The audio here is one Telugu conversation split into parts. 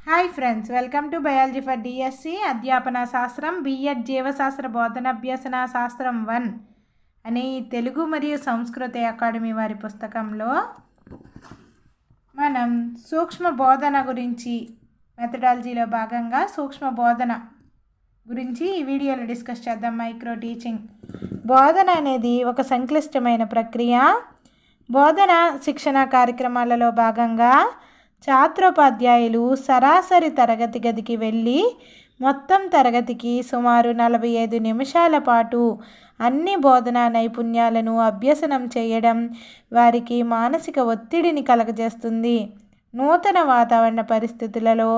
Hi friends, welcome to biology for DSC అధ్యాపన శాస్త్రం బిఎడ్ జీవశాస్త్ర బోధనాభ్యసన శాస్త్రం 1 అనే తెలుగు మరియు సంస్కృత అకాడమీ వారి పుస్తకంలో మనం సూక్ష్మ బోధన గురించి మెథడాలజీలో భాగంగా సూక్ష్మ బోధన గురించి ఈ వీడియోలో డిస్కస్ చేద్దాం. మైక్రో టీచింగ్ బోధన అనేది ఒక సంక్లిష్టమైన ప్రక్రియ. బోధన శిక్షణ కార్యక్రమాలలో భాగంగా ఛాత్రోపాధ్యాయులు సరాసరి తరగతి గదికి వెళ్ళి మొత్తం తరగతికి సుమారు 45 నిమిషాల పాటు అన్ని బోధనా నైపుణ్యాలను అభ్యసనం చేయడం వారికి మానసిక ఒత్తిడిని కలగజేస్తుంది. నూతన వాతావరణ పరిస్థితులలో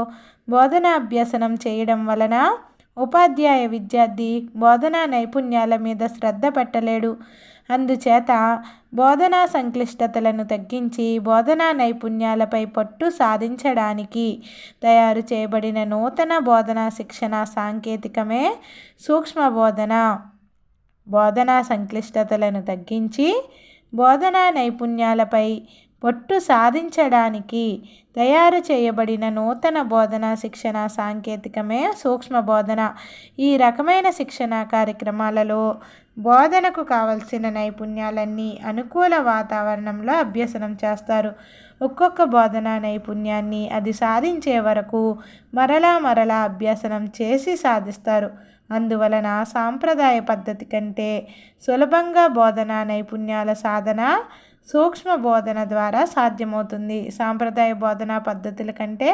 బోధనా అభ్యసనం చేయడం వలన ఉపాధ్యాయ విద్యార్థి బోధనా నైపుణ్యాల మీద శ్రద్ధ పెట్టలేడు. అందుచేత బోధనా సంక్లిష్టతలను తగ్గించి బోధనా నైపుణ్యాలపై పట్టు సాధించడానికి తయారు చేయబడిన నూతన బోధనా శిక్షణ సాంకేతికమే సూక్ష్మ బోధన. బోధనా సంక్లిష్టతలను తగ్గించి బోధనా నైపుణ్యాలపై పట్టు సాధించడానికి తయారు చేయబడిన నూతన బోధనా శిక్షణ సాంకేతికమే సూక్ష్మ బోధన. ఈ రకమైన శిక్షణ కార్యక్రమాలలో బోధనకు కావలసిన నైపుణ్యాలన్నీ అనుకూల వాతావరణంలో అభ్యసనం చేస్తారు. ఒక్కొక్క బోధనా నైపుణ్యాన్ని అది సాధించే వరకు మరలా అభ్యసనం చేసి సాధిస్తారు. అందువలన సాంప్రదాయ పద్ధతి కంటే సులభంగా బోధనా నైపుణ్యాల సాధన సూక్ష్మ బోధన ద్వారా సాధ్యమవుతుంది. సాంప్రదాయ బోధనా పద్ధతుల కంటే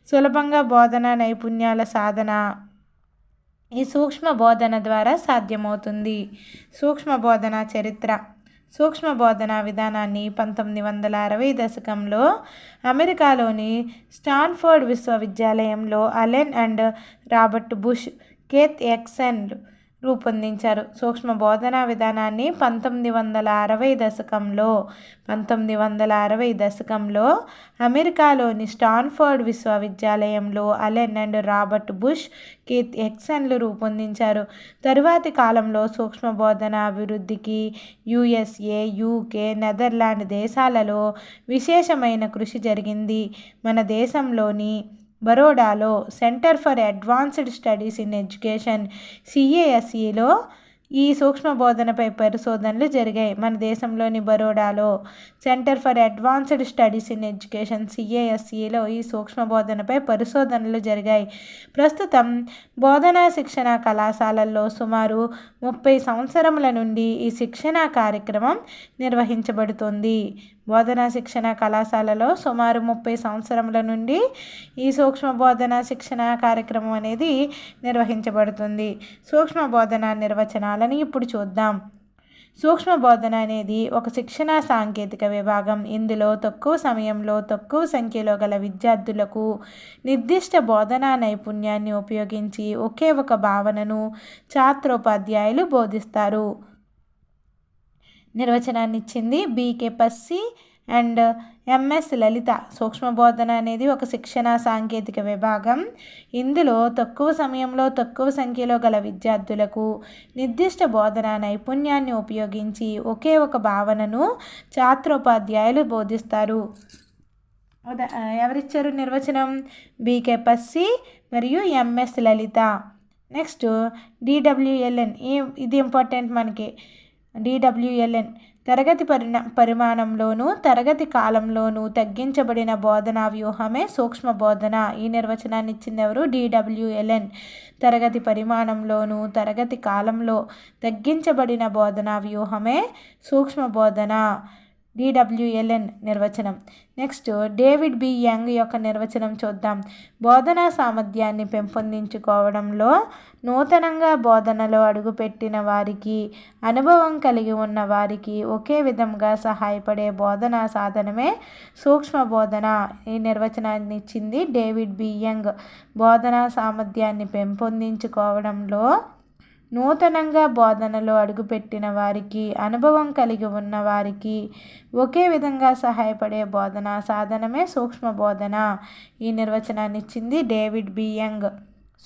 సులభంగా బోధనా నైపుణ్యాల సాధన ఈ సూక్ష్మ బోధన ద్వారా సాధ్యమవుతుంది. సూక్ష్మ బోధన చరిత్ర. సూక్ష్మ బోధనా విధానాన్ని 1960 దశకంలో అమెరికాలోని స్టాన్ఫోర్డ్ విశ్వవిద్యాలయంలో Allen and Robert Bush, Keith Erickson రూపొందించారు. సూక్ష్మ బోధనా విధానాన్ని 1960 దశకంలో అమెరికాలోని స్టాన్ఫోర్డ్ విశ్వవిద్యాలయంలో Allen and Robert Bush, Keith ఎర్క్సన్లు రూపొందించారు. తరువాతి కాలంలో సూక్ష్మ బోధన అభివృద్ధికి USA, UK, నెదర్లాండ్ దేశాలలో విశేషమైన కృషి జరిగింది. మన దేశంలోని బరోడాలో Centre for Advanced Studies in Education CASEలో ఈ సూక్ష్మ బోధనపై పరిశోధనలు జరిగాయి. మన దేశంలోని బరోడాలో Centre for Advanced Studies in Education CASEలో ఈ సూక్ష్మ బోధనపై పరిశోధనలు జరిగాయి. ప్రస్తుతం బోధనా శిక్షణ కళాశాలల్లో సుమారు 30 సంవత్సరముల నుండి ఈ శిక్షణా కార్యక్రమం నిర్వహించబడుతుంది. బోధనా శిక్షణ కళాశాలలో సుమారు 30 సంవత్సరముల నుండి ఈ సూక్ష్మ బోధనా శిక్షణ కార్యక్రమం అనేది నిర్వహించబడుతుంది. సూక్ష్మ బోధనా నిర్వచనాలను ఇప్పుడు చూద్దాం. సూక్ష్మ బోధన అనేది ఒక శిక్షణా సాంకేతిక విభాగం. ఇందులో తక్కువ సమయంలో తక్కువ సంఖ్యలో గల విద్యార్థులకు నిర్దిష్ట బోధనా నైపుణ్యాన్ని ఉపయోగించి ఒకే ఒక భావనను ఛాత్రోపాధ్యాయులు బోధిస్తారు. నిర్వచనాన్ని ఇచ్చింది BK పస్సి అండ్ MS లలిత. సూక్ష్మ బోధన అనేది ఒక శిక్షణా సాంకేతిక విభాగం. ఇందులో తక్కువ సమయంలో తక్కువ సంఖ్యలో గల విద్యార్థులకు నిర్దిష్ట బోధనా నైపుణ్యాన్ని ఉపయోగించి ఒకే ఒక భావనను ఛాత్రోపాధ్యాయులు బోధిస్తారు. ఎవరిచ్చారు నిర్వచనం? BK పస్సి మరియు MS లలిత. Next DWLN. ఇది ఇంపార్టెంట్ మనకి. DWLN తరగతి పరిమాణంలోనూ తరగతి కాలంలోనూ తగ్గించబడిన బోధనా వ్యూహమే సూక్ష్మ బోధన. ఈ నిర్వచనాన్ని ఇచ్చింది ఎవరు? DWLN. తరగతి పరిమాణంలోనూ తరగతి కాలంలో తగ్గించబడిన బోధనా వ్యూహమే సూక్ష్మ బోధన. DWLN నిర్వచనం. Next David B. యంగ్ యొక్క నిర్వచనం చూద్దాం. బోధనా సామర్థ్యాన్ని పెంపొందించుకోవడంలో నూతనంగా బోధనలో అడుగుపెట్టిన వారికి అనుభవం కలిగి ఉన్న వారికి ఒకే విధంగా సహాయపడే బోధనా సాధనమే సూక్ష్మ బోధన. ఈ నిర్వచనాన్ని ఇచ్చింది డేవిడ్ B. యంగ్. బోధనా సామర్థ్యాన్ని పెంపొందించుకోవడంలో నూతనంగా బోధనలో అడుగుపెట్టిన వారికి అనుభవం కలిగి ఉన్న వారికి ఒకే విధంగా సహాయపడే బోధనా సాధనమే సూక్ష్మ బోధన. ఈ నిర్వచనాన్ని ఇచ్చింది డేవిడ్ B. యంగ్.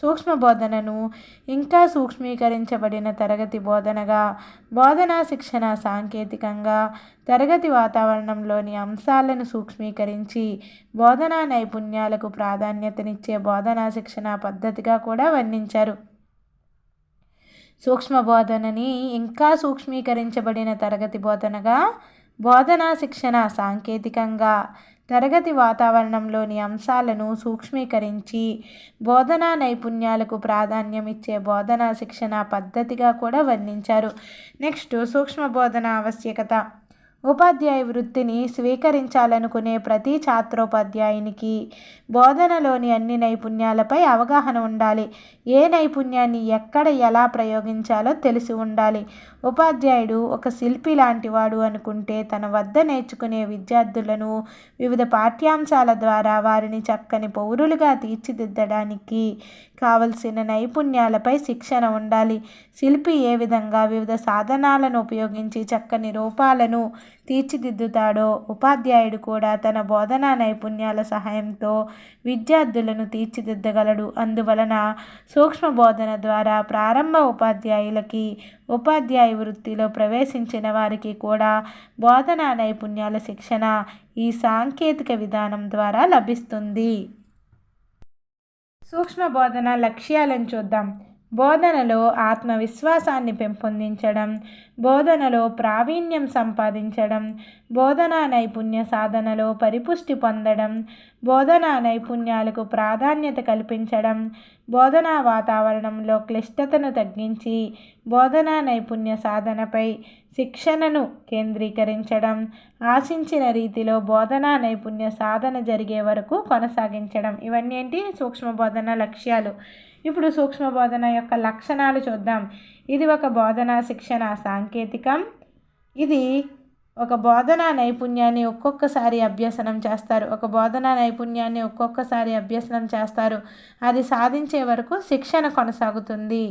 సూక్ష్మ బోధనను ఇంకా సూక్ష్మీకరించబడిన తరగతి బోధనగా, బోధనా శిక్షణ సాంకేతికంగా తరగతి వాతావరణంలోని అంశాలను సూక్ష్మీకరించి బోధనా నైపుణ్యాలకు ప్రాధాన్యతనిచ్చే బోధనా శిక్షణ పద్ధతిగా కూడా వర్ణించారు. సూక్ష్మ బోధనని ఇంకా సూక్ష్మీకరించబడిన తరగతి బోధనగా, బోధనా శిక్షణ సాంకేతికంగా తరగతి వాతావరణంలోని అంశాలను సూక్ష్మీకరించి బోధనా నైపుణ్యాలకు ప్రాధాన్యం ఇచ్చే బోధనా శిక్షణ పద్ధతిగా కూడా వర్ణించారు. నెక్స్ట్ సూక్ష్మ బోధన ఆవశ్యకత. ఉపాధ్యాయ వృత్తిని స్వీకరించాలనుకునే ప్రతి ఛాత్రోపాధ్యాయునికి బోధనలోని అన్ని నైపుణ్యాలపై అవగాహన ఉండాలి. ఏ నైపుణ్యాన్ని ఎక్కడ ఎలా ప్రయోగించాలో తెలిసి ఉండాలి. ఉపాధ్యాయుడు ఒక శిల్పి లాంటివాడు అనుకుంటే తన వద్ద నేర్చుకునే విద్యార్థులను వివిధ పాఠ్యాంశాల ద్వారా వారిని చక్కని పౌరులుగా తీర్చిదిద్దడానికి కావలసిన నైపుణ్యాలపై శిక్షణ ఉండాలి. శిల్పి ఏ విధంగా వివిధ సాధనాలను ఉపయోగించి చక్కని రూపాలను తీర్చిదిద్దుతాడో ఉపాధ్యాయుడు కూడా తన బోధనా నైపుణ్యాల సహాయంతో విద్యార్థులను తీర్చిదిద్దగలడు. అందువలన సూక్ష్మ బోధన ద్వారా ప్రారంభ ఉపాధ్యాయులకి, ఉపాధ్యాయ వృత్తిలో ప్రవేశించిన వారికి కూడా బోధనా నైపుణ్యాల శిక్షణ ఈ సాంకేతిక విధానం ద్వారా లభిస్తుంది. సూక్ష్మ బోధన లక్ష్యాలను చూద్దాం. బోధనలో ఆత్మవిశ్వాసాన్ని పెంపొందించడం, బోధనలో ప్రావీణ్యం సంపాదించడం, బోధనా నైపుణ్య సాధనలో పరిపుష్టి పొందడం, బోధనా నైపుణ్యాలకు ప్రాధాన్యత కల్పించడం, బోధనా వాతావరణంలో క్లిష్టతను తగ్గించి బోధనా నైపుణ్య సాధనపై శిక్షణను కేంద్రీకరించడం, ఆశించిన రీతిలో బోధనా నైపుణ్య సాధన జరిగే వరకు కొనసాగించడం. ఇవన్నీ ఏంటి? సూక్ష్మ బోధన లక్ష్యాలు. ఇప్పుడు సూక్ష్మ బోధన యొక్క లక్షణాలు చూద్దాం. ఇది ఒక బోధనా శిక్షణ సాంకేతికం. ఇది ఒక బోధనా నైపుణ్యాన్ని ఒక్కొక్కసారి అభ్యసనం చేస్తారు. అది సాధించే వరకు శిక్షణ కొనసాగుతుంది.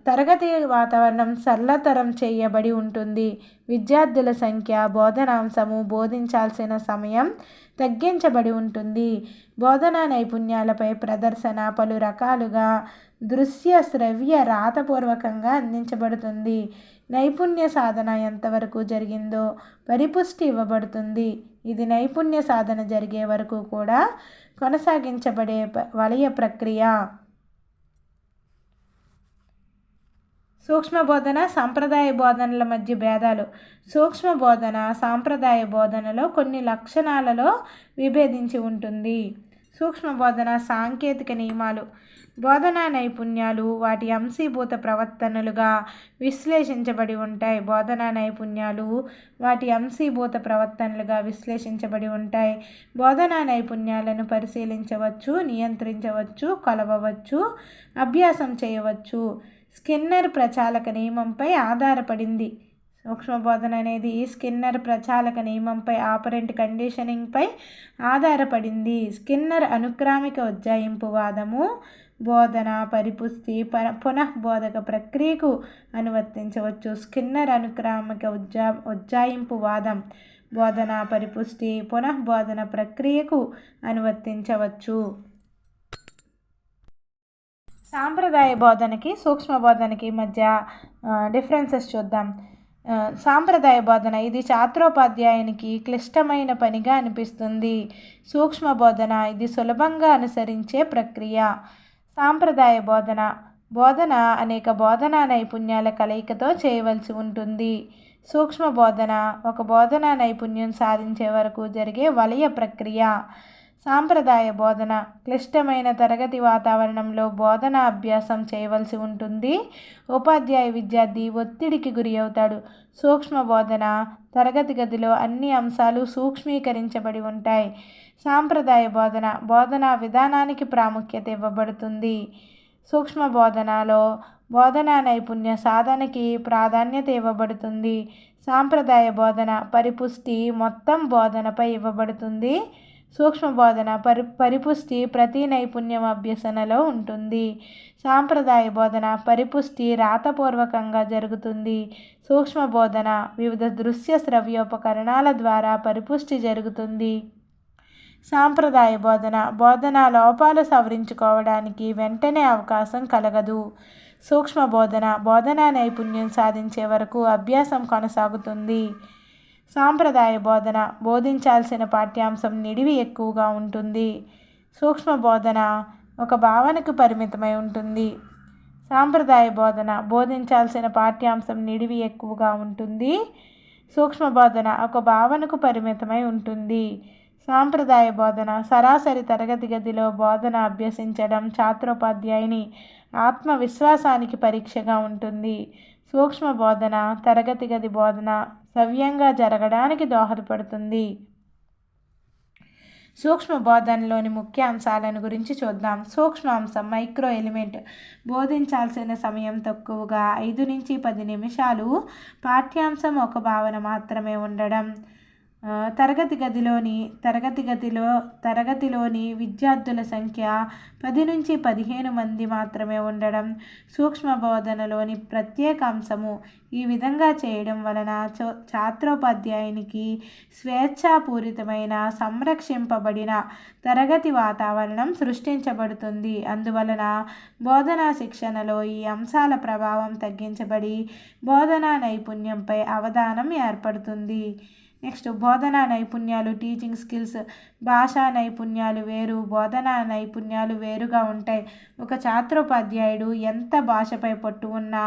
తరగతి వాతావరణం సరళతరం చేయబడి ఉంటుంది. విద్యార్థుల సంఖ్య, బోధనాంశము, బోధించాల్సిన సమయం తగ్గించబడి ఉంటుంది. బోధనా నైపుణ్యాలపై ప్రదర్శన పలు రకాలుగా దృశ్య, శ్రవ్య, రాతపూర్వకంగా అందించబడుతుంది. నైపుణ్య సాధన ఎంతవరకు జరిగిందో పరిపుష్టి ఇవ్వబడుతుంది. ఇది నైపుణ్య సాధన జరిగే వరకు కూడా కొనసాగించబడే వలయ ప్రక్రియ. సూక్ష్మ బోధన, సాంప్రదాయ బోధనల మధ్య భేదాలు. సూక్ష్మ బోధన సాంప్రదాయ బోధనలో కొన్ని లక్షణాలలో విభేదించి ఉంటుంది. సూక్ష్మ బోధన సాంకేతిక నియమాలు. బోధనా నైపుణ్యాలు వాటి అంశీభూత ప్రవర్తనలుగా విశ్లేషించబడి ఉంటాయి. బోధనా నైపుణ్యాలను పరిశీలించవచ్చు, నియంత్రించవచ్చు, కొలవవచ్చు, అభ్యాసం చేయవచ్చు. స్కిన్నర్ ప్రచాలక నియమంపై ఆధారపడింది. సూక్ష్మ బోధన అనేది స్కిన్నర్ ప్రచాలక నియమంపై, ఆపరెంట్ కండిషనింగ్పై ఆధారపడింది. స్కిన్నర్ అనుక్రామిక ఉజ్జాయింపు వాదము బోధన పరిపుష్టి పునఃబోధక ప్రక్రియకు అనువర్తించవచ్చు. స్కిన్నర్ అనుక్రామిక ఉజ్జాయింపు వాదం బోధన పరిపుష్టి పునఃబోధన ప్రక్రియకు అనువర్తించవచ్చు. సాంప్రదాయ బోధనకి సూక్ష్మ బోధనకి మధ్య డిఫరెన్సెస్ చూద్దాం. సాంప్రదాయ బోధన ఇది ఛాత్రోపాధ్యాయునికి క్లిష్టమైన పనిగా అనిపిస్తుంది. సూక్ష్మ బోధన ఇది సులభంగా అనుసరించే ప్రక్రియ. సాంప్రదాయ బోధన అనేక బోధనా నైపుణ్యాల కలయికతో చేయవలసి ఉంటుంది. సూక్ష్మ బోధన ఒక బోధనా నైపుణ్యం సాధించే వరకు జరిగే వలయ ప్రక్రియ. సాంప్రదాయ బోధన క్లిష్టమైన తరగతి వాతావరణంలో బోధన అభ్యాసం చేయవలసి ఉంటుంది. ఉపాధ్యాయ విద్యార్థి ఒత్తిడికి గురి అవుతాడు. సూక్ష్మ బోధన తరగతి గదిలో అన్ని అంశాలు సూక్ష్మీకరించబడి ఉంటాయి. సాంప్రదాయ బోధనా విధానానికి ప్రాముఖ్యత ఇవ్వబడుతుంది. సూక్ష్మ బోధనలో బోధనా నైపుణ్య సాధనకి ప్రాధాన్యత ఇవ్వబడుతుంది. సాంప్రదాయ బోధన పరిపుష్టి మొత్తం బోధనపై ఇవ్వబడుతుంది. సూక్ష్మ బోధన పరిపుష్టి ప్రతి నైపుణ్యం అభ్యసనలో ఉంటుంది. సాంప్రదాయ బోధన పరిపుష్టి రాతపూర్వకంగా జరుగుతుంది. సూక్ష్మ బోధన వివిధ దృశ్య శ్రవ్యోపకరణాల ద్వారా పరిపుష్టి జరుగుతుంది. సాంప్రదాయ బోధన బోధనా లోపాలు సవరించుకోవడానికి వెంటనే అవకాశం కలగదు. సూక్ష్మ బోధన బోధనా నైపుణ్యం సాధించే వరకు అభ్యాసం కొనసాగుతుంది. సాంప్రదాయ బోధన బోధించాల్సిన పాఠ్యాంశం నిడివి ఎక్కువగా ఉంటుంది. సూక్ష్మ బోధన ఒక భావనకు పరిమితమై ఉంటుంది. సాంప్రదాయ బోధన బోధించాల్సిన పాఠ్యాంశం నిడివి ఎక్కువగా ఉంటుంది. సూక్ష్మ బోధన ఒక భావనకు పరిమితమై ఉంటుంది. సాంప్రదాయ బోధన సరాసరి తరగతి గదిలో బోధన అభ్యసించడం ఛాత్రోపాధ్యాయుని ఆత్మవిశ్వాసానికి పరీక్షగా ఉంటుంది. సూక్ష్మ బోధన తరగతి గది బోధన సవ్యంగా జరగడానికి దోహదపడుతుంది. సూక్ష్మ బోధనలోని ముఖ్య అంశాలను గురించి చూద్దాం. సూక్ష్మాంశం మైక్రో ఎలిమెంట్ బోధించాల్సిన సమయం తక్కువగా 5 నుంచి 10 నిమిషాలు, పాఠ్యాంశం ఒక భావన మాత్రమే ఉండడం. తరగతిలోని విద్యార్థుల సంఖ్య 10 నుంచి 15 మంది మాత్రమే ఉండడం సూక్ష్మ బోధనలోని ప్రత్యేక అంశము. ఈ విధంగా చేయడం వలన ఛాత్రోపాధ్యాయునికి స్వేచ్ఛాపూరితమైన సంరక్షింపబడిన తరగతి వాతావరణం సృష్టించబడుతుంది. అందువలన బోధనా శిక్షణలో ఈ అంశాల ప్రభావం తగ్గించబడి బోధనా నైపుణ్యంపై అవధానం ఏర్పడుతుంది. నెక్స్ట్ బోధనా నైపుణ్యాలు టీచింగ్ స్కిల్స్. భాషా నైపుణ్యాలు వేరు, బోధనా నైపుణ్యాలు వేరుగా ఉంటాయి. ఒక ఛాత్రోపాధ్యాయుడు ఎంత భాషపై పట్టు ఉన్నా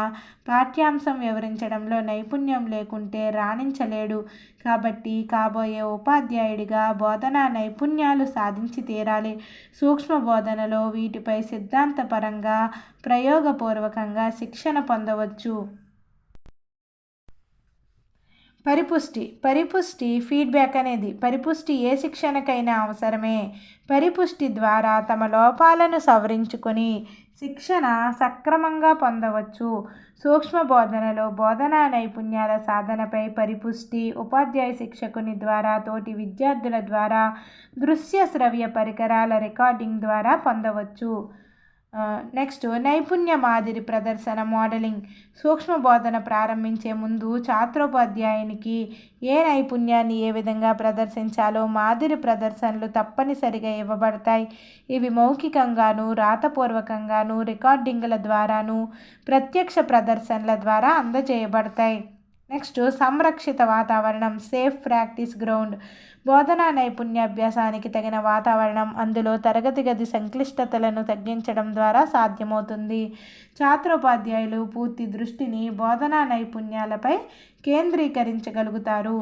పాఠ్యాంశం వివరించడంలో నైపుణ్యం లేకుంటే రాణించలేడు. కాబట్టి కాబోయే ఉపాధ్యాయుడిగా బోధనా నైపుణ్యాలు సాధించి తీరాలి. సూక్ష్మ బోధనలో వీటిపై సిద్ధాంతపరంగా ప్రయోగపూర్వకంగా శిక్షణ పొందవచ్చు. పరిపుష్టి ఫీడ్బ్యాక్ అనేది పరిపుష్టి ఏ శిక్షణకైనా అవసరమే. పరిపుష్టి ద్వారా తమ లోపాలను సవరించుకొని శిక్షణ సక్రమంగా పొందవచ్చు. సూక్ష్మ బోధనలో బోధనా నైపుణ్యాల సాధనపై పరిపుష్టి ఉపాధ్యాయ శిక్షకుని ద్వారా, తోటి విద్యార్థుల ద్వారా, దృశ్య శ్రవ్య పరికరాల రికార్డింగ్ ద్వారా పొందవచ్చు. నెక్స్ట్ నైపుణ్య మాదిరి ప్రదర్శన మోడలింగ్. సూక్ష్మ బోధన ప్రారంభించే ముందు ఛాత్రోపాధ్యాయునికి ఏ నైపుణ్యాన్ని ఏ విధంగా ప్రదర్శించాలో మాదిరి ప్రదర్శనలు తప్పనిసరిగా ఇవ్వబడతాయి. ఇవి మౌఖికంగాను, రాతపూర్వకంగాను, రికార్డింగ్ల ద్వారాను, ప్రత్యక్ష ప్రదర్శనల ద్వారా అందజేయబడతాయి. నెక్స్ట్ సంరక్షిత వాతావరణం సేఫ్ ప్రాక్టీస్ గ్రౌండ్. బోధనా నైపుణ్యాభ్యాసానికి తగిన వాతావరణం, అందులో తరగతి గది సంక్లిష్టతలను తగ్గించడం ద్వారా సాధ్యమవుతుంది. ఛాత్రోపాధ్యాయులు పూర్తి దృష్టిని బోధనా నైపుణ్యాలపై కేంద్రీకరించగలుగుతారు.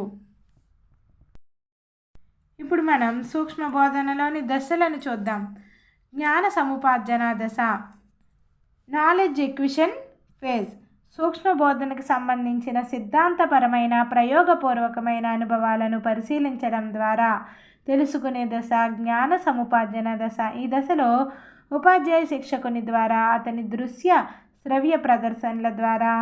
ఇప్పుడు మనం సూక్ష్మ బోధనలోని దశలను చూద్దాం. జ్ఞాన సముపార్జన దశ, నాలెడ్జ్ ఎక్విషన్ ఫేజ్. సూక్ష్మ బోధనకు సంబంధించిన సిద్ధాంతపరమైన ప్రయోగపూర్వకమైన అనుభవాలను పరిశీలించడం ద్వారా తెలుసుకునే దశ జ్ఞాన సముపార్జన దశ. ఈ దశలో ఉపాధ్యాయ శిక్షకుని ద్వారా, అతని దృశ్య శ్రవ్య ప్రదర్శనల ద్వారా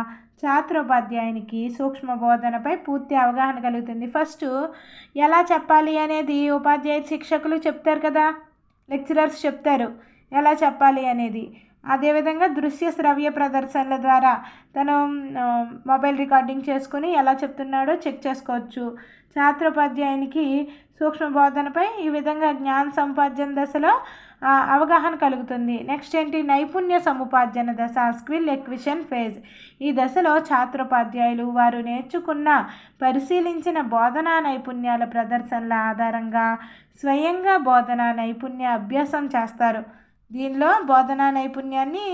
ఛాత్రోపాధ్యాయునికి సూక్ష్మ బోధనపై పూర్తి అవగాహన కలుగుతుంది. ఫస్ట్ ఎలా చెప్పాలి అనేది ఉపాధ్యాయ శిక్షకులు చెప్తారు కదా, లెక్చరర్స్ చెప్తారు ఎలా చెప్పాలి అనేది. అదేవిధంగా దృశ్య శ్రవ్య ప్రదర్శనల ద్వారా తను మొబైల్ రికార్డింగ్ చేసుకుని ఎలా చెప్తున్నాడో చెక్ చేసుకోవచ్చు. ఛాత్రోపాధ్యాయునికి సూక్ష్మ బోధనపై ఈ విధంగా జ్ఞాన సముపార్జన దశలో అవగాహన కలుగుతుంది. నెక్స్ట్ ఏంటి, నైపుణ్య సముపార్జన దశ స్కిల్ ఎక్విషన్ ఫేజ్. ఈ దశలో ఛాత్రోపాధ్యాయులు వారు నేర్చుకున్న, పరిశీలించిన బోధనా నైపుణ్యాల ప్రదర్శనల ఆధారంగా స్వయంగా బోధనా నైపుణ్య అభ్యాసం చేస్తారు. దీనిలో బోధనా నైపుణ్యాన్ని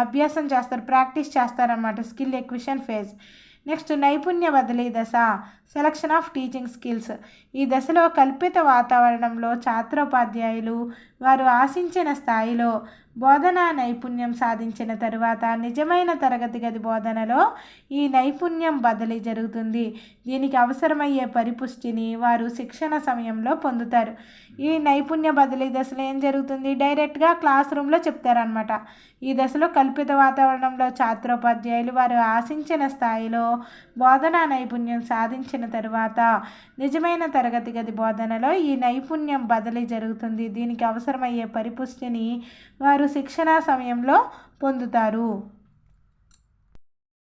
అభ్యాసం చేస్తారు, ప్రాక్టీస్ చేస్తారన్నమాట. Skill acquisition phase. నెక్స్ట్ నైపుణ్య బదిలీ దశ సెలక్షన్ ఆఫ్ టీచింగ్ స్కిల్స్. ఈ దశలో కల్పిత వాతావరణంలో ఛాత్రోపాధ్యాయులు వారు ఆశించిన స్థాయిలో బోధనా నైపుణ్యం సాధించిన తరువాత నిజమైన తరగతి గది బోధనలో ఈ నైపుణ్యం బదిలీ జరుగుతుంది. దీనికి అవసరమయ్యే పరిపుష్టిని వారు శిక్షణ సమయంలో పొందుతారు. ఈ నైపుణ్య బదిలీ దశలో ఏం జరుగుతుంది, డైరెక్ట్గా క్లాస్ రూమ్లో చెప్తారనమాట. ఈ దశలో కల్పిత వాతావరణంలో ఛాత్రోపాధ్యాయులు వారు ఆశించిన స్థాయిలో బోధనా నైపుణ్యం సాధించిన తరువాత నిజమైన తరగతి గది బోధనలో ఈ నైపుణ్యం బదిలీ జరుగుతుంది. దీనికి అవసరమయ్యే పరిపుష్టిని వారు శిక్షణా సమయంలో పొందుతారు.